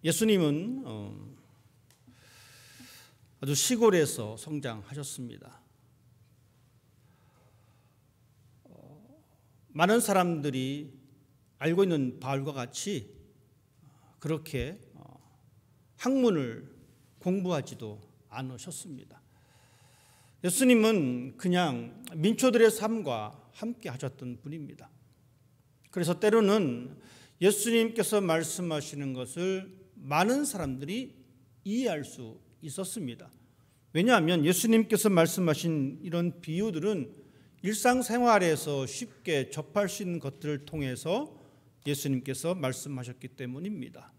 예수님은 아주 시골에서 성장하셨습니다. 많은 사람들이 알고 있는 바울과 같이 그렇게 학문을 공부하지도 않으셨습니다. 예수님은 그냥 민초들의 삶과 함께 하셨던 분입니다. 그래서 때로는 예수님께서 말씀하시는 것을 많은 사람들이 이해할 수 있었습니다. 왜냐하면 예수님께서 말씀하신 이런 비유들은 일상생활에서 쉽게 접할 수 있는 것들을 통해서 예수님께서 말씀하셨기 때문입니다.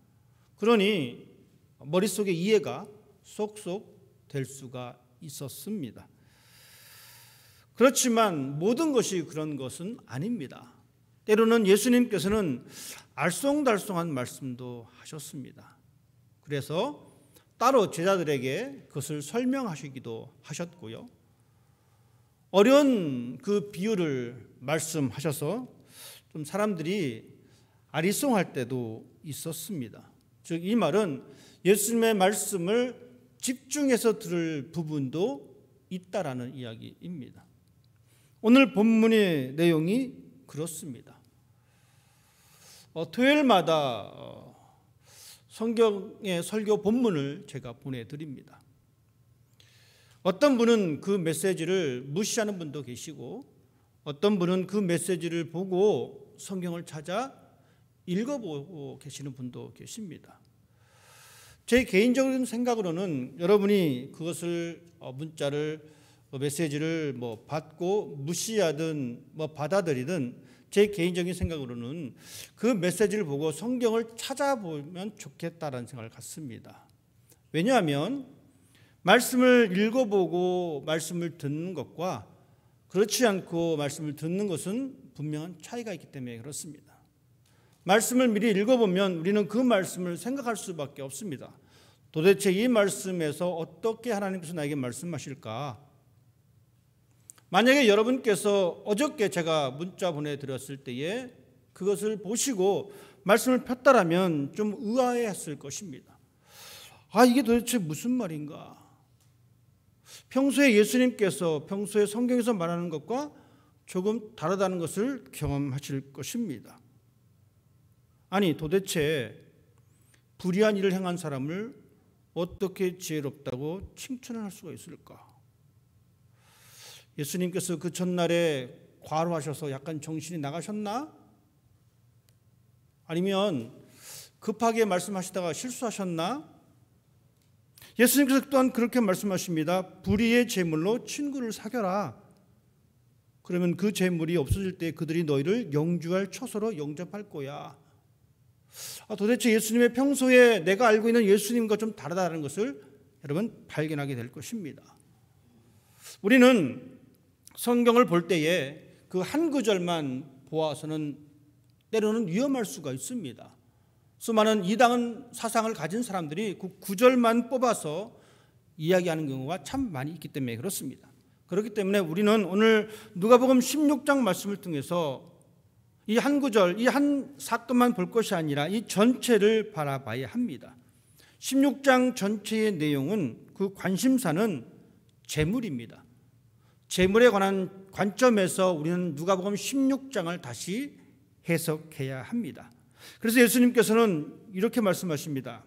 그러니 머릿속에 이해가 쏙쏙 될 수가 있었습니다. 그렇지만 모든 것이 그런 것은 아닙니다. 때로는 예수님께서는 알쏭달쏭한 말씀도 하셨습니다. 그래서 따로 제자들에게 그것을 설명하시기도 하셨고요. 어려운 그 비유를 말씀하셔서 좀 사람들이 아리송할 때도 있었습니다. 즉 이 말은 예수님의 말씀을 집중해서 들을 부분도 있다라는 이야기입니다. 오늘 본문의 내용이 그렇습니다. 토요일마다 성경의 설교 본문을 제가 보내드립니다. 어떤 분은 그 메시지를 무시하는 분도 계시고 어떤 분은 그 메시지를 보고 성경을 찾아 읽어보고 계시는 분도 계십니다. 제 개인적인 생각으로는 여러분이 그것을 문자를 메시지를 받고 무시하든 받아들이든 제 개인적인 생각으로는 그 메시지를 보고 성경을 찾아보면 좋겠다라는 생각을 갖습니다. 왜냐하면 말씀을 읽어보고 말씀을 듣는 것과 그렇지 않고 말씀을 듣는 것은 분명한 차이가 있기 때문에 그렇습니다. 말씀을 미리 읽어보면 우리는 그 말씀을 생각할 수밖에 없습니다. 도대체 이 말씀에서 어떻게 하나님께서 나에게 말씀하실까? 만약에 여러분께서 어저께 제가 문자 보내드렸을 때에 그것을 보시고 말씀을 폈다라면 좀 의아해했을 것입니다. 이게 도대체 무슨 말인가? 평소에 예수님께서 평소에 성경에서 말하는 것과 조금 다르다는 것을 경험하실 것입니다. 아니 도대체 불의한 일을 행한 사람을 어떻게 지혜롭다고 칭찬할 수가 있을까? 예수님께서 그 전날에 과로하셔서 약간 정신이 나가셨나? 아니면 급하게 말씀하시다가 실수하셨나? 예수님께서 또한 그렇게 말씀하십니다. 불의의 재물로 친구를 사겨라. 그러면 그 재물이 없어질 때 그들이 너희를 영주할 처소로 영접할 거야. 도대체 예수님의 평소에 내가 알고 있는 예수님과 좀 다르다는 것을 여러분 발견하게 될 것입니다. 우리는 성경을 볼 때에 그 한 구절만 보아서는 때로는 위험할 수가 있습니다. 수많은 이당한 사상을 가진 사람들이 그 구절만 뽑아서 이야기하는 경우가 참 많이 있기 때문에 그렇습니다. 그렇기 때문에 우리는 오늘 누가복음 16장 말씀을 통해서 이 한 구절, 이 한 사건만 볼 것이 아니라 이 전체를 바라봐야 합니다. 16장 전체의 내용은 그 관심사는 재물입니다. 재물에 관한 관점에서 우리는 누가복음 16장을 다시 해석해야 합니다. 그래서 예수님께서는 이렇게 말씀하십니다.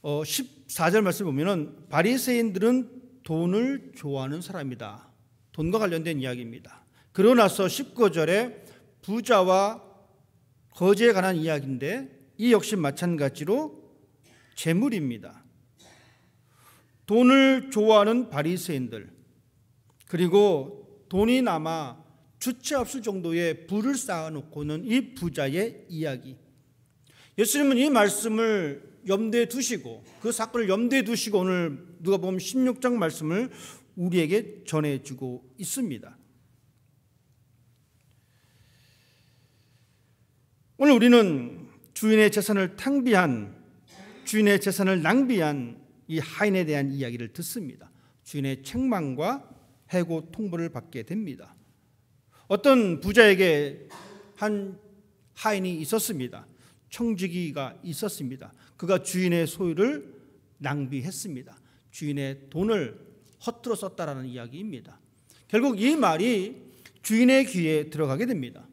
14절 말씀 보면은 바리새인들은 돈을 좋아하는 사람이다. 돈과 관련된 이야기입니다. 그러고 나서 19절에 부자와 거지에 관한 이야기인데 이 역시 마찬가지로 재물입니다. 돈을 좋아하는 바리새인들, 그리고 돈이 남아 주체 없을 정도의 부를 쌓아놓고는 이 부자의 이야기. 예수님은 이 말씀을 염두에 두시고 그 사건을 염두에 두시고 오늘 누가복음 16장 말씀을 우리에게 전해주고 있습니다. 오늘 우리는 주인의 재산을 주인의 재산을 낭비한 이 하인에 대한 이야기를 듣습니다. 주인의 책망과 해고 통보를 받게 됩니다. 어떤 부자에게 한 하인이 있었습니다. 청지기가 있었습니다. 그가 주인의 소유를 낭비했습니다. 주인의 돈을 허투루 썼다라는 이야기입니다. 결국 이 말이 주인의 귀에 들어가게 됩니다.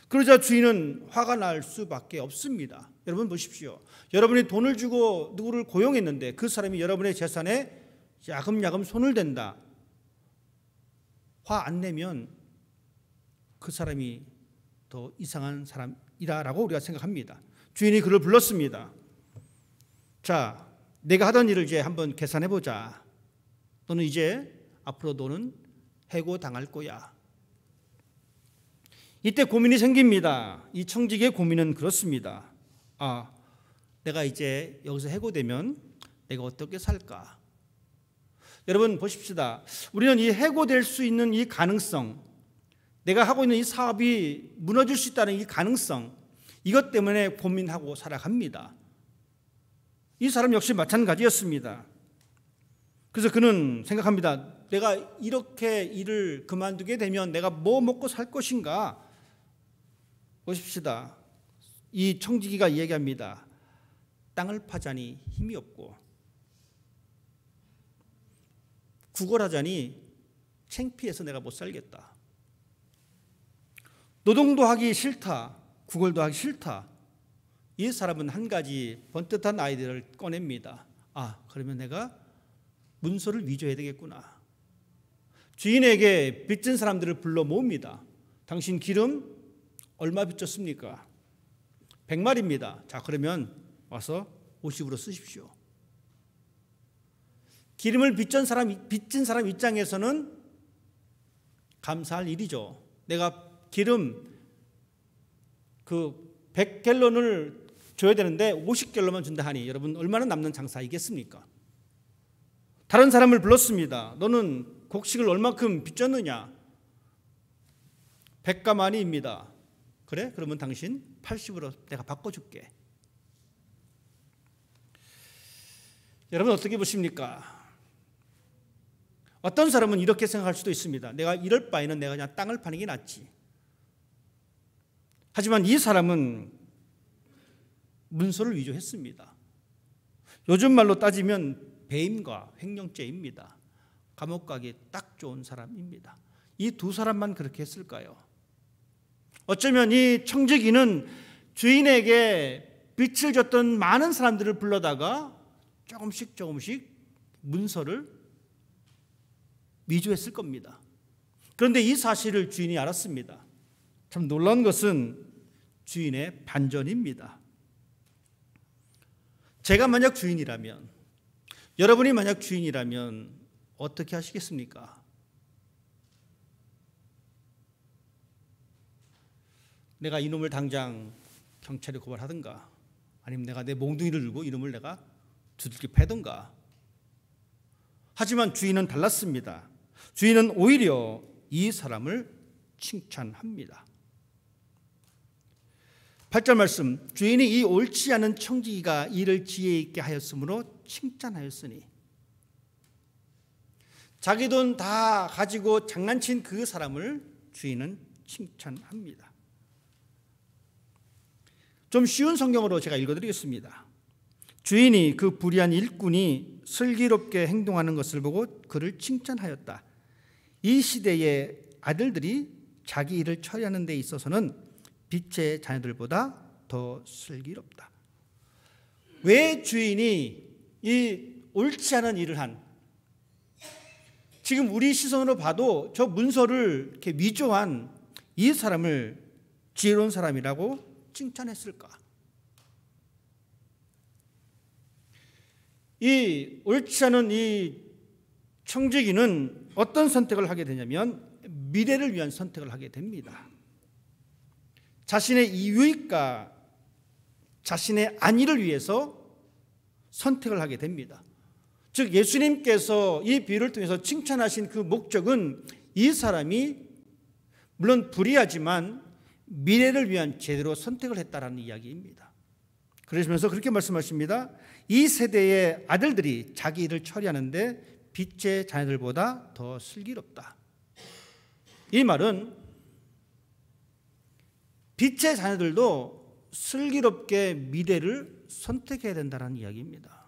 그러자 주인은 화가 날 수밖에 없습니다. 여러분 보십시오. 여러분이 돈을 주고 누구를 고용했는데 그 사람이 여러분의 재산에 야금야금 손을 댄다. 화 안 내면 그 사람이 더 이상한 사람이다라고 우리가 생각합니다. 주인이 그를 불렀습니다. 자, 내가 하던 일을 이제 한번 계산해보자. 너는 이제 앞으로 너는 해고당할 거야. 이때 고민이 생깁니다. 이 청지기의 고민은 그렇습니다. 내가 이제 여기서 해고되면 내가 어떻게 살까? 여러분 보십시다. 우리는 이 해고될 수 있는 이 가능성, 내가 하고 있는 이 사업이 무너질 수 있다는 이 가능성, 이것 때문에 고민하고 살아갑니다. 이 사람 역시 마찬가지였습니다. 그래서 그는 생각합니다. 내가 이렇게 일을 그만두게 되면 내가 뭐 먹고 살 것인가? 보십시다. 이 청지기가 얘기합니다. 땅을 파자니 힘이 없고 구걸하자니 창피해서 내가 못 살겠다. 노동도 하기 싫다. 구걸도 하기 싫다. 이 사람은 한 가지 번듯한 아이디어를 꺼냅니다. 그러면 내가 문서를 위조해야 되겠구나. 주인에게 빚진 사람들을 불러 모읍니다. 당신 기름 얼마 빚졌습니까? 100마리입니다. 자, 그러면 와서 50으로 쓰십시오. 기름을 빚진 사람 입장에서는 감사할 일이죠. 내가 기름 100갤런을 줘야 되는데 50갤런만 준다 하니 여러분 얼마나 남는 장사이겠습니까? 다른 사람을 불렀습니다. 너는 곡식을 얼마큼 빚졌느냐? 100가마니입니다. 그래? 그러면 당신 80으로 내가 바꿔줄게. 여러분 어떻게 보십니까? 어떤 사람은 이렇게 생각할 수도 있습니다. 내가 이럴 바에는 내가 그냥 땅을 파는 게 낫지. 하지만 이 사람은 문서를 위조했습니다. 요즘 말로 따지면 배임과 횡령죄입니다. 감옥 가기 딱 좋은 사람입니다. 이 두 사람만 그렇게 했을까요? 어쩌면 이 청지기는 주인에게 빚을 졌던 많은 사람들을 불러다가 조금씩 문서를 위조했을 겁니다. 그런데 이 사실을 주인이 알았습니다. 참 놀라운 것은 주인의 반전입니다. 제가 만약 주인이라면, 여러분이 만약 주인이라면 어떻게 하시겠습니까? 내가 이놈을 당장 경찰에 고발하든가, 아니면 내가 내 몽둥이를 들고 이놈을 내가 두들겨 패든가. 하지만 주인은 달랐습니다. 주인은 오히려 이 사람을 칭찬합니다. 8절 말씀, 주인이 이 옳지 않은 청지기가 이를 지혜 있게 하였으므로 칭찬하였으니. 자기 돈 다 가지고 장난친 그 사람을 주인은 칭찬합니다. 좀 쉬운 성경으로 제가 읽어드리겠습니다. 주인이 그 불의한 일꾼이 슬기롭게 행동하는 것을 보고 그를 칭찬하였다. 이 시대의 아들들이 자기 일을 처리하는 데 있어서는 빛의 자녀들보다 더 슬기롭다. 왜 주인이 이 옳지 않은 일을 한, 지금 우리 시선으로 봐도 저 문서를 이렇게 위조한 이 사람을 지혜로운 사람이라고 칭찬했을까? 이 옳지 않은 이 청지기는 어떤 선택을 하게 되냐면 미래를 위한 선택을 하게 됩니다. 자신의 이유익과 자신의 안위를 위해서 선택을 하게 됩니다. 즉 예수님께서 이 비유를 통해서 칭찬하신 그 목적은 이 사람이 물론 불의하지만 미래를 위한 제대로 선택을 했다라는 이야기입니다. 그러시면서 그렇게 말씀하십니다. 이 세대의 아들들이 자기 일을 처리하는데 빛의 자녀들보다 더 슬기롭다. 이 말은 빛의 자녀들도 슬기롭게 미래를 선택해야 된다는 이야기입니다.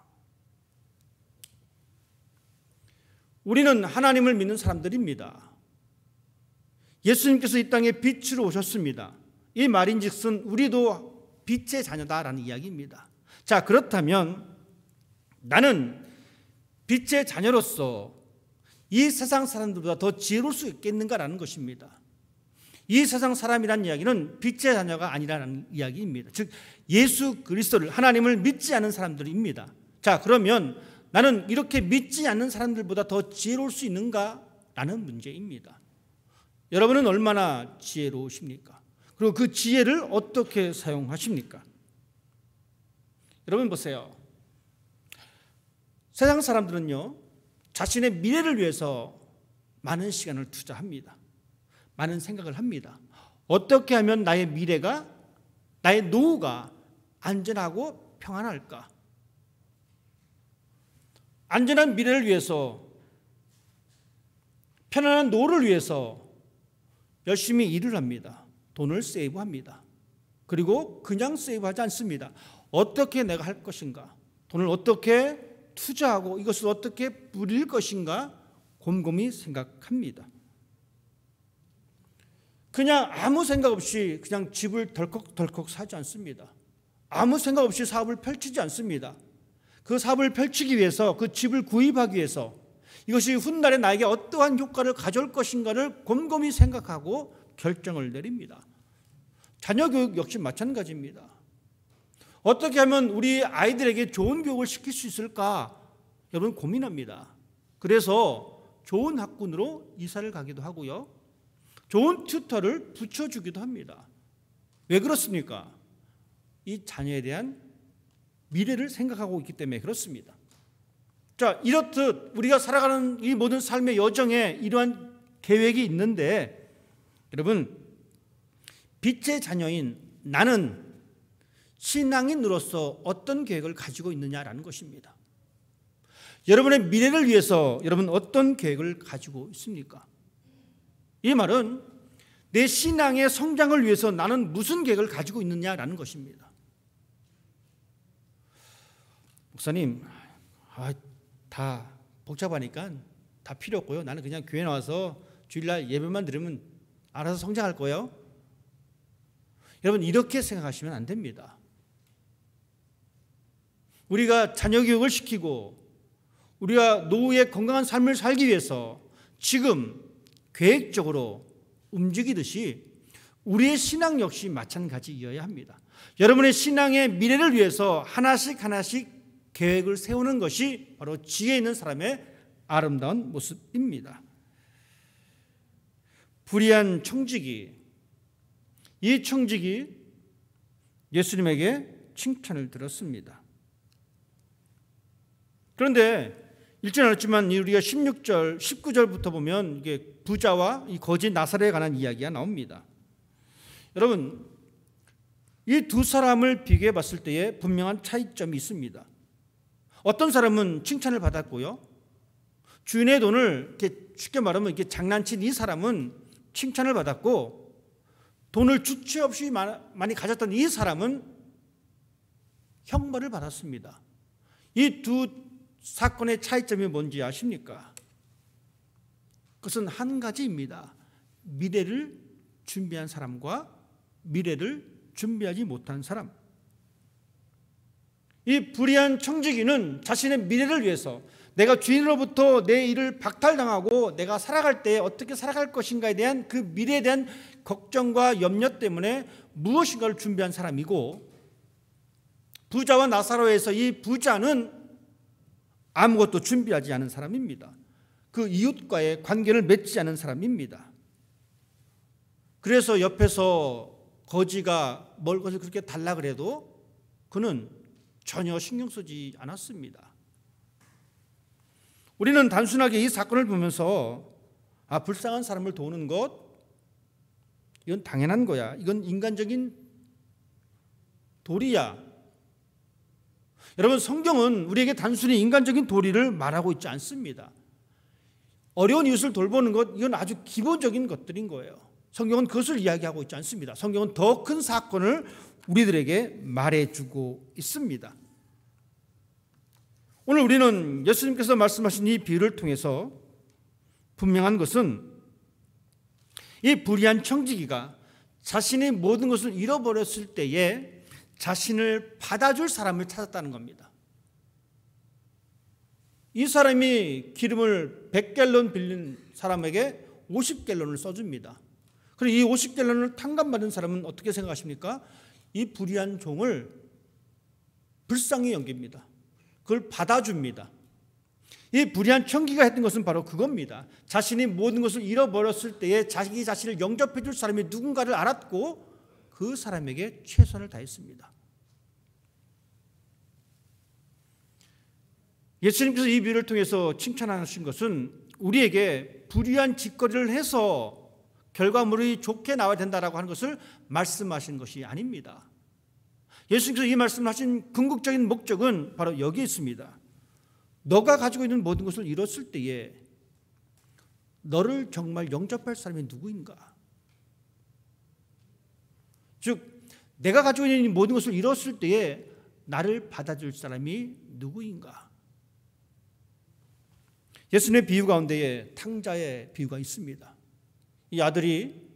우리는 하나님을 믿는 사람들입니다. 예수님께서 이 땅에 빛으로 오셨습니다. 이 말인즉슨 우리도 빛의 자녀다라는 이야기입니다. 자, 그렇다면 나는 빛의 자녀로서 이 세상 사람들보다 더 지혜로울 수 있겠는가라는 것입니다. 이 세상 사람이라는 이야기는 빛의 자녀가 아니라는 이야기입니다. 즉 예수 그리스도를, 하나님을 믿지 않는 사람들입니다. 자, 그러면 나는 이렇게 믿지 않는 사람들보다 더 지혜로울 수 있는가라는 문제입니다. 여러분은 얼마나 지혜로우십니까? 그리고 그 지혜를 어떻게 사용하십니까? 여러분 보세요. 세상 사람들은요, 자신의 미래를 위해서 많은 시간을 투자합니다. 많은 생각을 합니다. 어떻게 하면 나의 미래가, 나의 노후가 안전하고 평안할까? 안전한 미래를 위해서, 편안한 노후를 위해서 열심히 일을 합니다. 돈을 세이브합니다. 그리고 그냥 세이브하지 않습니다. 어떻게 내가 할 것인가? 돈을 어떻게 투자하고 이것을 어떻게 부릴 것인가? 곰곰이 생각합니다. 그냥 아무 생각 없이 그냥 집을 덜컥덜컥 사지 않습니다. 아무 생각 없이 사업을 펼치지 않습니다. 그 사업을 펼치기 위해서, 그 집을 구입하기 위해서 이것이 훗날에 나에게 어떠한 효과를 가져올 것인가를 곰곰이 생각하고 결정을 내립니다. 자녀 교육 역시 마찬가지입니다. 어떻게 하면 우리 아이들에게 좋은 교육을 시킬 수 있을까? 여러분 고민합니다. 그래서 좋은 학군으로 이사를 가기도 하고요. 좋은 튜터를 붙여주기도 합니다. 왜 그렇습니까? 이 자녀에 대한 미래를 생각하고 있기 때문에 그렇습니다. 자, 이렇듯 우리가 살아가는 이 모든 삶의 여정에 이러한 계획이 있는데, 여러분, 빛의 자녀인 나는 신앙인으로서 어떤 계획을 가지고 있느냐라는 것입니다. 여러분의 미래를 위해서 여러분 어떤 계획을 가지고 있습니까? 이 말은 내 신앙의 성장을 위해서 나는 무슨 계획을 가지고 있느냐라는 것입니다. 목사님, 다 복잡하니까 다 필요 없고요. 나는 그냥 교회 나와서 주일날 예배만 들으면 알아서 성장할 거예요. 여러분 이렇게 생각하시면 안 됩니다. 우리가 자녀 교육을 시키고 우리가 노후의 건강한 삶을 살기 위해서 지금 계획적으로 움직이듯이 우리의 신앙 역시 마찬가지여야 합니다. 여러분의 신앙의 미래를 위해서 하나씩 하나씩 계획을 세우는 것이 바로 지혜 있는 사람의 아름다운 모습입니다. 불의한 청지기, 이 청지기 예수님에게 칭찬을 들었습니다. 그런데 읽지는 않았지만 우리가 16절, 19절부터 보면 이게 부자와 이 거지 나사렛에 관한 이야기가 나옵니다. 여러분, 이 두 사람을 비교해 봤을 때에 분명한 차이점이 있습니다. 어떤 사람은 칭찬을 받았고요. 주인의 돈을 이렇게 쉽게 말하면 이렇게 장난친 이 사람은 칭찬을 받았고, 돈을 주체 없이 많이 가졌던 이 사람은 형벌을 받았습니다. 이 두 사건의 차이점이 뭔지 아십니까? 그것은 한 가지입니다. 미래를 준비한 사람과 미래를 준비하지 못한 사람. 이 불의한 청지기는 자신의 미래를 위해서 내가 주인으로부터 내 일을 박탈당하고 내가 살아갈 때 어떻게 살아갈 것인가에 대한 그 미래에 대한 걱정과 염려 때문에 무엇인가를 준비한 사람이고, 부자와 나사로에서 이 부자는 아무것도 준비하지 않은 사람입니다. 그 이웃과의 관계를 맺지 않은 사람입니다. 그래서 옆에서 거지가 먹을 것을 그렇게 달라 그래도 그는 전혀 신경 쓰지 않았습니다. 우리는 단순하게 이 사건을 보면서 불쌍한 사람을 도우는 것, 이건 당연한 거야. 이건 인간적인 도리야. 여러분, 성경은 우리에게 단순히 인간적인 도리를 말하고 있지 않습니다. 어려운 이웃을 돌보는 것, 이건 아주 기본적인 것들인 거예요. 성경은 그것을 이야기하고 있지 않습니다. 성경은 더 큰 사건을 우리들에게 말해주고 있습니다. 오늘 우리는 예수님께서 말씀하신 이 비유를 통해서 분명한 것은 이 불의한 청지기가 자신의 모든 것을 잃어버렸을 때에 자신을 받아줄 사람을 찾았다는 겁니다. 이 사람이 기름을 100갤론 빌린 사람에게 50갤론을 써줍니다. 그리고 이 50갤론을 탕감받은 사람은 어떻게 생각하십니까? 이 불의한 종을 불쌍히 여깁니다. 그걸 받아줍니다. 이 불의한 청기가 했던 것은 바로 그겁니다. 자신이 모든 것을 잃어버렸을 때에 자기 자신을 영접해 줄 사람이 누군가를 알았고 그 사람에게 최선을 다했습니다. 예수님께서 이 비유를 통해서 칭찬하신 것은 우리에게 불의한 짓거리를 해서 결과물이 좋게 나와야 된다라고 하는 것을 말씀하신 것이 아닙니다. 예수님께서 이 말씀을 하신 궁극적인 목적은 바로 여기에 있습니다. 너가 가지고 있는 모든 것을 잃었을 때에 너를 정말 영접할 사람이 누구인가? 즉 내가 가지고 있는 모든 것을 잃었을 때에 나를 받아줄 사람이 누구인가? 예수님의 비유 가운데에 탕자의 비유가 있습니다. 이 아들이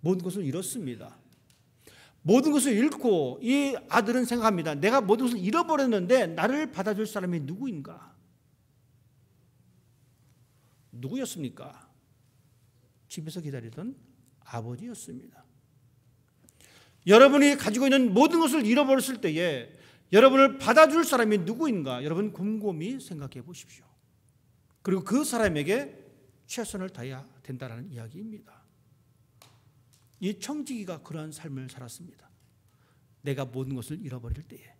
모든 것을 잃었습니다. 모든 것을 잃고 이 아들은 생각합니다. 내가 모든 것을 잃어버렸는데 나를 받아줄 사람이 누구인가? 누구였습니까? 집에서 기다리던 아버지였습니다. 여러분이 가지고 있는 모든 것을 잃어버렸을 때에 여러분을 받아줄 사람이 누구인가? 여러분 곰곰이 생각해 보십시오. 그리고 그 사람에게 최선을 다해야 된다는 이야기입니다. 이 청지기가 그러한 삶을 살았습니다. 내가 모든 것을 잃어버릴 때에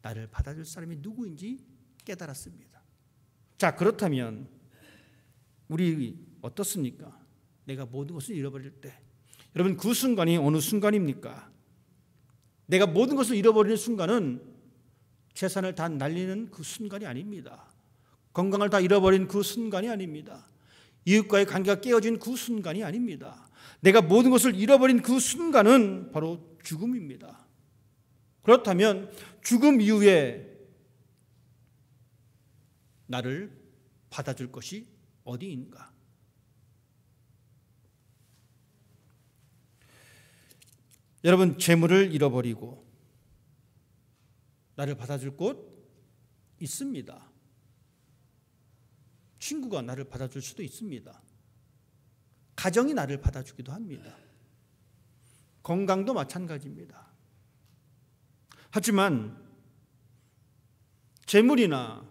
나를 받아줄 사람이 누구인지 깨달았습니다. 자, 그렇다면 우리 어떻습니까? 내가 모든 것을 잃어버릴 때 여러분 그 순간이 어느 순간입니까? 내가 모든 것을 잃어버리는 순간은 재산을 다 날리는 그 순간이 아닙니다. 건강을 다 잃어버린 그 순간이 아닙니다. 이웃과의 관계가 깨어진 그 순간이 아닙니다. 내가 모든 것을 잃어버린 그 순간은 바로 죽음입니다. 그렇다면 죽음 이후에 나를 받아줄 것이 어디인가? 여러분 재물을 잃어버리고 나를 받아줄 곳 있습니다. 친구가 나를 받아줄 수도 있습니다. 가정이 나를 받아주기도 합니다. 건강도 마찬가지입니다. 하지만 재물이나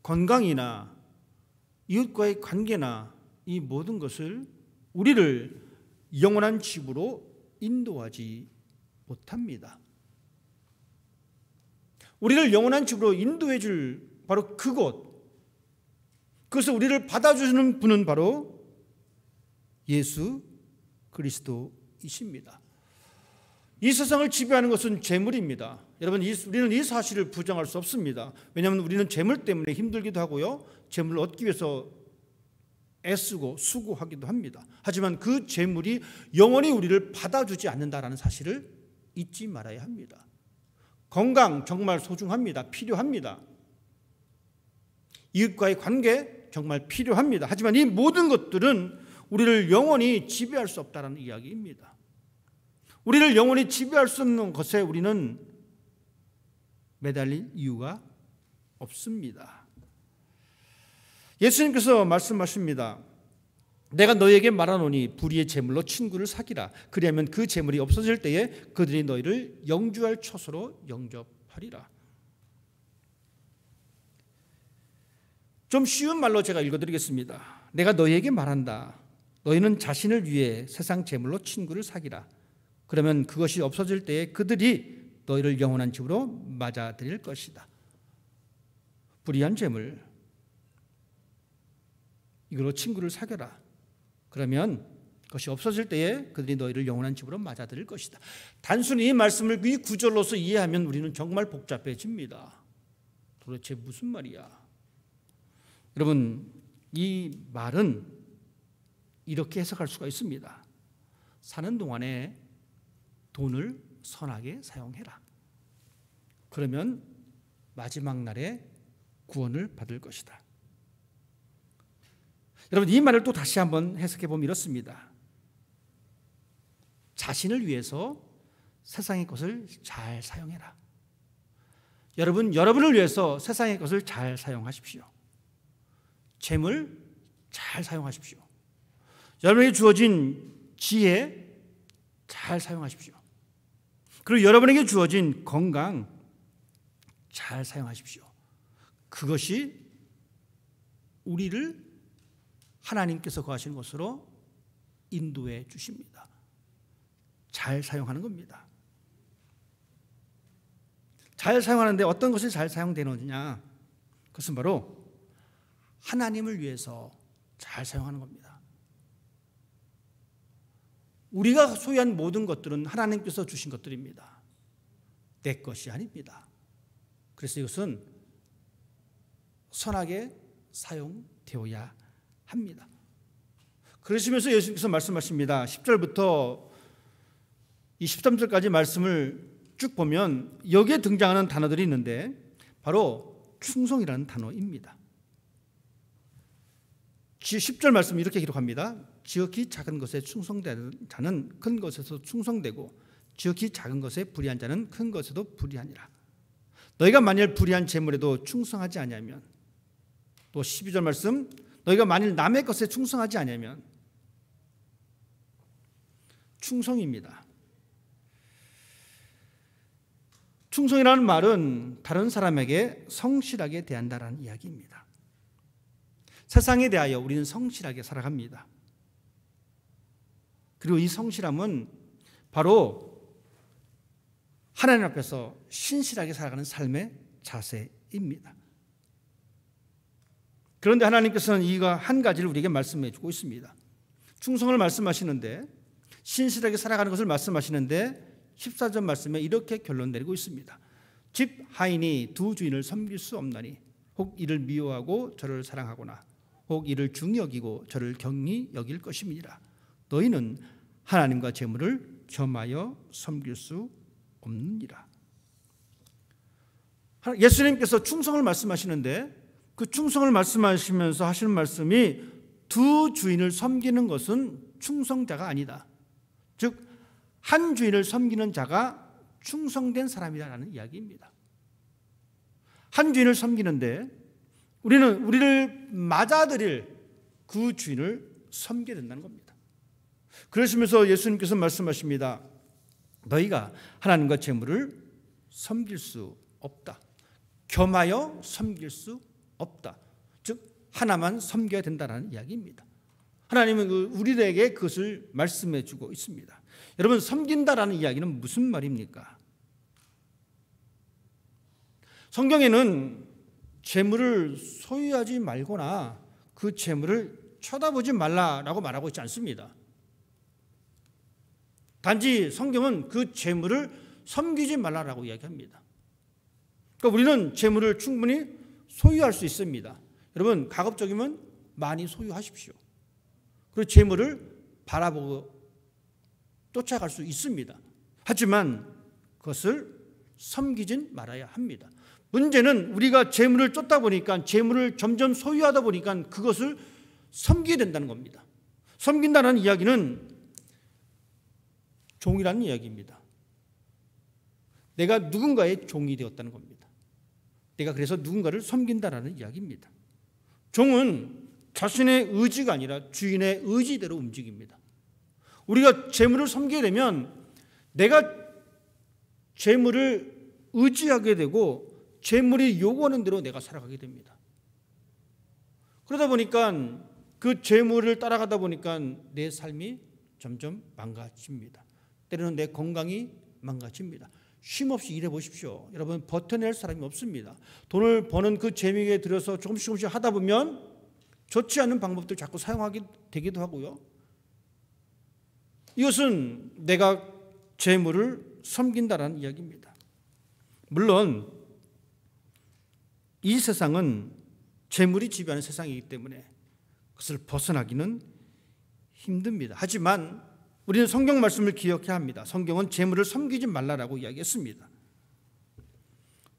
건강이나 이웃과의 관계나 이 모든 것을 우리를 영원한 집으로 인도하지 못합니다. 우리를 영원한 집으로 인도해 줄 바로 그곳, 그래서 우리를 받아주시는 분은 바로 예수 그리스도이십니다. 이 세상을 지배하는 것은 재물입니다. 여러분, 우리는 이 사실을 부정할 수 없습니다. 왜냐하면 우리는 재물 때문에 힘들기도 하고요, 재물을 얻기 위해서 애쓰고 수고하기도 합니다. 하지만 그 재물이 영원히 우리를 받아주지 않는다라는 사실을 잊지 말아야 합니다. 건강 정말 소중합니다. 필요합니다. 이웃과의 관계 정말 필요합니다. 하지만 이 모든 것들은 우리를 영원히 지배할 수 없다는 이야기입니다. 우리를 영원히 지배할 수 없는 것에 우리는 매달릴 이유가 없습니다. 예수님께서 말씀하십니다. 내가 너에게 말하노니 불의의 재물로 친구를 사귀라. 그리하면 그 재물이 없어질 때에 그들이 너희를 영주할 처소로 영접하리라. 좀 쉬운 말로 제가 읽어드리겠습니다. 내가 너희에게 말한다. 너희는 자신을 위해 세상 재물로 친구를 사귀라. 그러면 그것이 없어질 때에 그들이 너희를 영원한 집으로 맞아들일 것이다. 불의한 재물, 이걸로 친구를 사귀라. 그러면 그것이 없어질 때에 그들이 너희를 영원한 집으로 맞아들일 것이다. 단순히 이 말씀을 이 구절로서 이해하면 우리는 정말 복잡해집니다. 도대체 무슨 말이야? 여러분, 이 말은 이렇게 해석할 수가 있습니다. 사는 동안에 돈을 선하게 사용해라. 그러면 마지막 날에 구원을 받을 것이다. 여러분, 이 말을 또 다시 한번 해석해 보면 이렇습니다. 자신을 위해서 세상의 것을 잘 사용해라. 여러분을 위해서 세상의 것을 잘 사용하십시오. 재물 잘 사용하십시오. 여러분에게 주어진 지혜 잘 사용하십시오. 그리고 여러분에게 주어진 건강 잘 사용하십시오. 그것이 우리를 하나님께서 거하시는 곳으로 인도해 주십니다. 잘 사용하는 겁니다. 잘 사용하는데 어떤 것이 잘 사용되느냐? 그것은 바로 하나님을 위해서 잘 사용하는 겁니다. 우리가 소유한 모든 것들은 하나님께서 주신 것들입니다. 내 것이 아닙니다. 그래서 이것은 선하게 사용되어야 합니다. 그러시면서 예수님께서 말씀하십니다. 10절부터 이 13절까지 말씀을 쭉 보면 여기에 등장하는 단어들이 있는데 바로 충성이라는 단어입니다. 10절 말씀 이렇게 기록합니다. 지극히 작은 것에 충성되는 자는 큰 것에서 충성되고 지극히 작은 것에 불의한 자는 큰 것에도 불의하니라. 너희가 만일 불의한 재물에도 충성하지 아니하면, 또 12절 말씀, 너희가 만일 남의 것에 충성하지 아니하면, 충성입니다. 충성이라는 말은 다른 사람에게 성실하게 대한다는 이야기입니다. 세상에 대하여 우리는 성실하게 살아갑니다. 그리고 이 성실함은 바로 하나님 앞에서 신실하게 살아가는 삶의 자세입니다. 그런데 하나님께서는 이가 한 가지를 우리에게 말씀해 주고 있습니다. 충성을 말씀하시는데, 신실하게 살아가는 것을 말씀하시는데 14절 말씀에 이렇게 결론 내리고 있습니다. 집 하인이 두 주인을 섬길 수 없나니 혹 이를 미워하고 저를 사랑하거나 혹 이를 중히 여기고 저를 경히 여길 것임이니라. 너희는 하나님과 재물을 겸하여 섬길 수 없느니라. 예수님께서 충성을 말씀하시는데 그 충성을 말씀하시면서 하시는 말씀이 두 주인을 섬기는 것은 충성자가 아니다. 즉 한 주인을 섬기는 자가 충성된 사람이라는 이야기입니다. 한 주인을 섬기는데 우리는 우리를 맞아들일 그 주인을 섬겨야 된다는 겁니다. 그러시면서 예수님께서 말씀하십니다. 너희가 하나님과 재물을 섬길 수 없다. 겸하여 섬길 수 없다. 즉 하나만 섬겨야 된다는 이야기입니다. 하나님은 우리에게 그것을 말씀해 주고 있습니다. 여러분, 섬긴다라는 이야기는 무슨 말입니까? 성경에는 재물을 소유하지 말거나 그 재물을 쳐다보지 말라라고 말하고 있지 않습니다. 단지 성경은 그 재물을 섬기지 말라라고 이야기합니다. 그러니까 우리는 재물을 충분히 소유할 수 있습니다. 여러분, 가급적이면 많이 소유하십시오. 그리고 재물을 바라보고 쫓아갈 수 있습니다. 하지만 그것을 섬기진 말아야 합니다. 문제는 우리가 재물을 쫓다 보니까, 재물을 점점 소유하다 보니까 그것을 섬기게 된다는 겁니다. 섬긴다는 이야기는 종이라는 이야기입니다. 내가 누군가의 종이 되었다는 겁니다. 내가 그래서 누군가를 섬긴다라는 이야기입니다. 종은 자신의 의지가 아니라 주인의 의지대로 움직입니다. 우리가 재물을 섬기게 되면 내가 재물을 의지하게 되고 재물이 요구하는 대로 내가 살아가게 됩니다. 그러다 보니까 그 재물을 따라가다 보니까 내 삶이 점점 망가집니다. 때로는 내 건강이 망가집니다. 쉼없이 일해 보십시오. 여러분, 버텨낼 사람이 없습니다. 돈을 버는 그 재미에 들여서 조금씩 하다 보면 좋지 않은 방법들 자꾸 사용하게 되기도 하고요. 이것은 내가 재물을 섬긴다라는 이야기입니다. 물론 이 세상은 재물이 지배하는 세상이기 때문에 그것을 벗어나기는 힘듭니다. 하지만 우리는 성경 말씀을 기억해야 합니다. 성경은 재물을 섬기지 말라라고 이야기했습니다.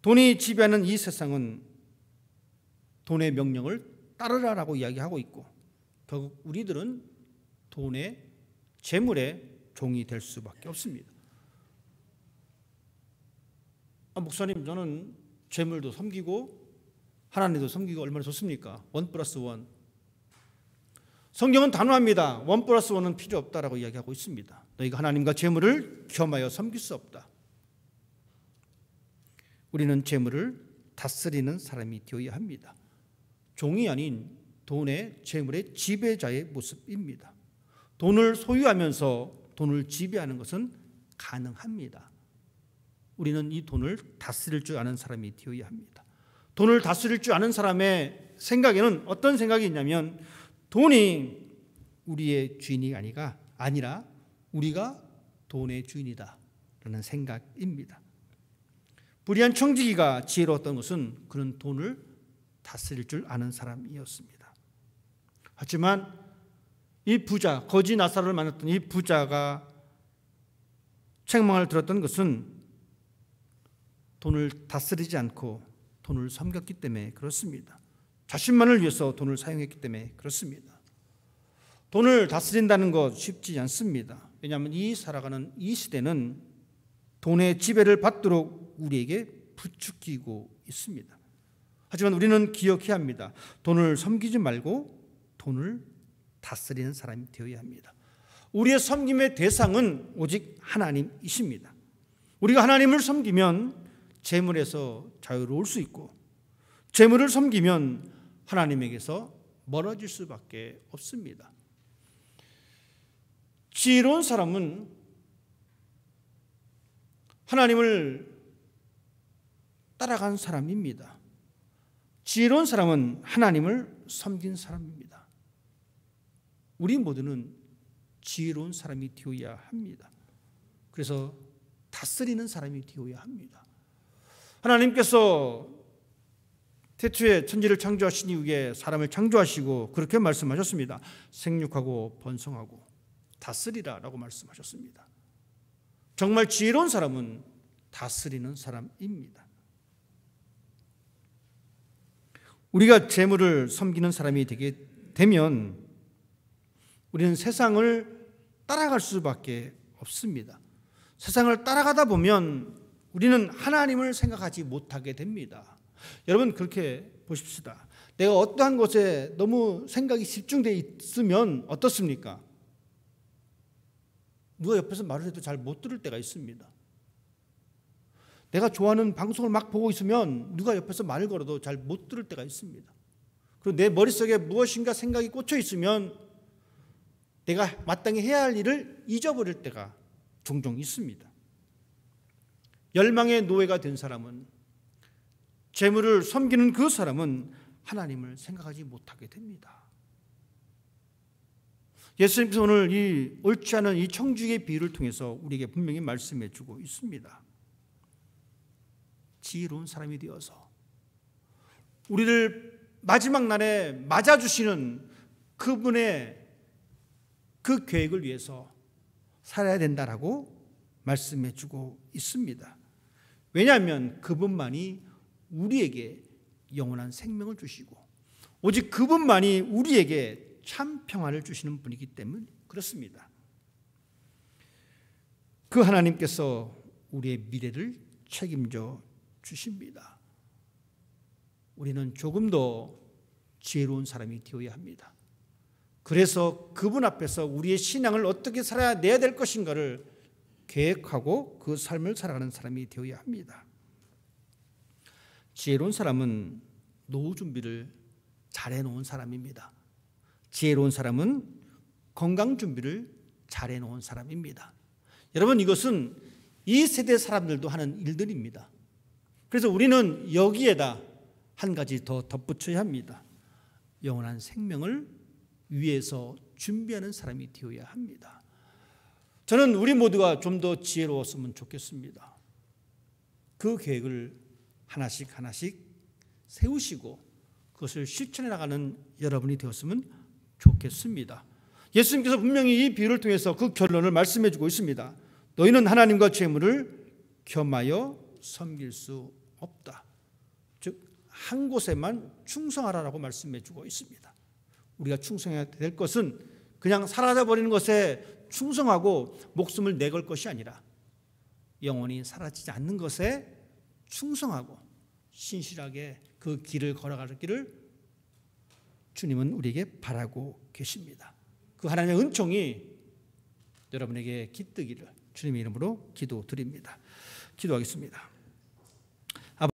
돈이 지배하는 이 세상은 돈의 명령을 따르라라고 이야기하고 있고 결국 우리들은 돈의 재물의 종이 될 수밖에 없습니다. 목사님, 저는 재물도 섬기고 하나님도 섬기고 얼마나 좋습니까? 1+1. 성경은 단호합니다. 1+1은 필요 없다라고 이야기하고 있습니다. 너희가 하나님과 재물을 겸하여 섬길 수 없다. 우리는 재물을 다스리는 사람이 되어야 합니다. 종이 아닌 돈의 재물의 지배자의 모습입니다. 돈을 소유하면서 돈을 지배하는 것은 가능합니다. 우리는 이 돈을 다스릴 줄 아는 사람이 되어야 합니다. 돈을 다스릴 줄 아는 사람의 생각에는 어떤 생각이 있냐면 돈이 우리의 주인이 아니라 우리가 돈의 주인이다라는 생각입니다. 불의한 청지기가 지혜로웠던 것은 그는 돈을 다스릴 줄 아는 사람이었습니다. 하지만 이 부자, 거지 나사로를 만났던 이 부자가 책망을 들었던 것은 돈을 다스리지 않고 돈을 섬겼기 때문에 그렇습니다. 자신만을 위해서 돈을 사용했기 때문에 그렇습니다. 돈을 다스린다는 것 쉽지 않습니다. 왜냐하면 살아가는 이 시대는 돈의 지배를 받도록 우리에게 부추기고 있습니다. 하지만 우리는 기억해야 합니다. 돈을 섬기지 말고 돈을 다스리는 사람이 되어야 합니다. 우리의 섬김의 대상은 오직 하나님이십니다. 우리가 하나님을 섬기면 재물에서 자유로울 수 있고 재물을 섬기면 하나님에게서 멀어질 수밖에 없습니다. 지혜로운 사람은 하나님을 따라간 사람입니다. 지혜로운 사람은 하나님을 섬긴 사람입니다. 우리 모두는 지혜로운 사람이 되어야 합니다. 그래서 다스리는 사람이 되어야 합니다. 하나님께서 태초에 천지를 창조하신 이후에 사람을 창조하시고 그렇게 말씀하셨습니다. 생육하고 번성하고 다스리라라고 말씀하셨습니다. 정말 지혜로운 사람은 다스리는 사람입니다. 우리가 재물을 섬기는 사람이 되게 되면 우리는 세상을 따라갈 수밖에 없습니다. 세상을 따라가다 보면 우리는 하나님을 생각하지 못하게 됩니다. 여러분 그렇게 보십시다. 내가 어떠한 것에 너무 생각이 집중되어 있으면 어떻습니까? 누가 옆에서 말을 해도 잘 못 들을 때가 있습니다. 내가 좋아하는 방송을 막 보고 있으면 누가 옆에서 말을 걸어도 잘 못 들을 때가 있습니다. 그리고 내 머릿속에 무엇인가 생각이 꽂혀 있으면 내가 마땅히 해야 할 일을 잊어버릴 때가 종종 있습니다. 열망의 노예가 된 사람은, 재물을 섬기는 그 사람은 하나님을 생각하지 못하게 됩니다. 예수님께서 오늘 이 옳지 않은 이 청지기의 비유를 통해서 우리에게 분명히 말씀해 주고 있습니다. 지혜로운 사람이 되어서 우리를 마지막 날에 맞아주시는 그분의 그 계획을 위해서 살아야 된다라고 말씀해 주고 있습니다. 왜냐하면 그분만이 우리에게 영원한 생명을 주시고 오직 그분만이 우리에게 참 평안을 주시는 분이기 때문에 그렇습니다. 그 하나님께서 우리의 미래를 책임져 주십니다. 우리는 조금 더 지혜로운 사람이 되어야 합니다. 그래서 그분 앞에서 우리의 신앙을 어떻게 살아야 내야 될 것인가를 계획하고 그 삶을 살아가는 사람이 되어야 합니다. 지혜로운 사람은 노후 준비를 잘 해놓은 사람입니다. 지혜로운 사람은 건강 준비를 잘 해놓은 사람입니다. 여러분 이것은 이 세대 사람들도 하는 일들입니다. 그래서 우리는 여기에다 한 가지 더 덧붙여야 합니다. 영원한 생명을 위해서 준비하는 사람이 되어야 합니다. 저는 우리 모두가 좀 더 지혜로웠으면 좋겠습니다. 그 계획을 하나씩 세우시고 그것을 실천해 나가는 여러분이 되었으면 좋겠습니다. 예수님께서 분명히 이 비유를 통해서 그 결론을 말씀해 주고 있습니다. 너희는 하나님과 재물을 겸하여 섬길 수 없다. 즉 한 곳에만 충성하라라고 말씀해 주고 있습니다. 우리가 충성해야 될 것은 그냥 사라져버리는 것에 충성하고 목숨을 내걸 것이 아니라 영원히 사라지지 않는 것에 충성하고 신실하게 그 길을 걸어가기를 주님은 우리에게 바라고 계십니다. 그 하나님의 은총이 여러분에게 깃들기를 주님의 이름으로 기도드립니다. 기도하겠습니다.